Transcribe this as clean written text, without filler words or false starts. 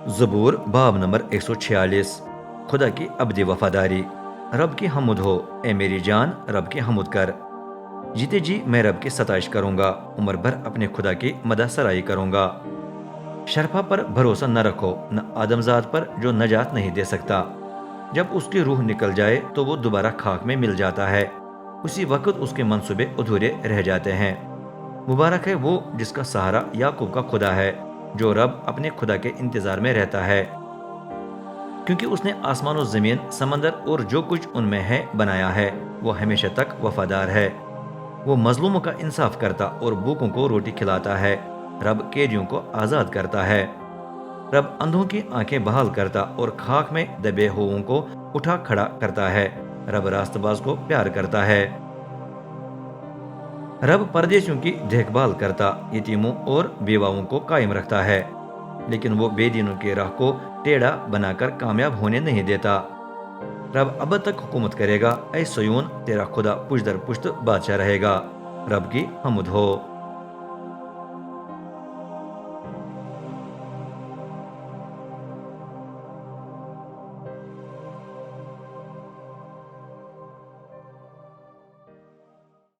زبور باب نمبر 146۔ خدا کی ابدی وفاداری۔ رب کی حمد ہو، اے میری جان رب کی حمد کر۔ جیتے جی میں رب کی ستائش کروں گا، عمر بھر اپنے خدا کی مدح سرائی کروں گا۔ شرفا پر بھروسہ نہ رکھو، نہ آدم ذات پر جو نجات نہیں دے سکتا۔ جب اس کی روح نکل جائے تو وہ دوبارہ خاک میں مل جاتا ہے، اسی وقت اس کے منصوبے ادھورے رہ جاتے ہیں۔ مبارک ہے وہ جس کا سہارا یعقوب کا خدا ہے، جو رب اپنے خدا کے انتظار میں رہتا ہے، کیونکہ اس نے آسمان و زمین، سمندر اور جو کچھ ان میں ہے بنایا ہے۔ وہ ہمیشہ تک وفادار ہے، وہ مظلوموں کا انصاف کرتا اور بھوکوں کو روٹی کھلاتا ہے۔ رب قیدیوں کو آزاد کرتا ہے، رب اندھوں کی آنکھیں بحال کرتا اور خاک میں دبے ہوئوں کو اٹھا کھڑا کرتا ہے۔ رب راست باز کو پیار کرتا ہے، رب پردیسیوں کی دیکھ بھال کرتا، یتیموں اور بیواؤں کو قائم رکھتا ہے، لیکن وہ بے دینوں کی راہ کو ٹیڑھا بنا کر کامیاب ہونے نہیں دیتا۔ رب اب تک حکومت کرے گا، اے سیون تیرا خدا پشت در پشت بادشاہ رہے گا۔ رب کی حمد ہو۔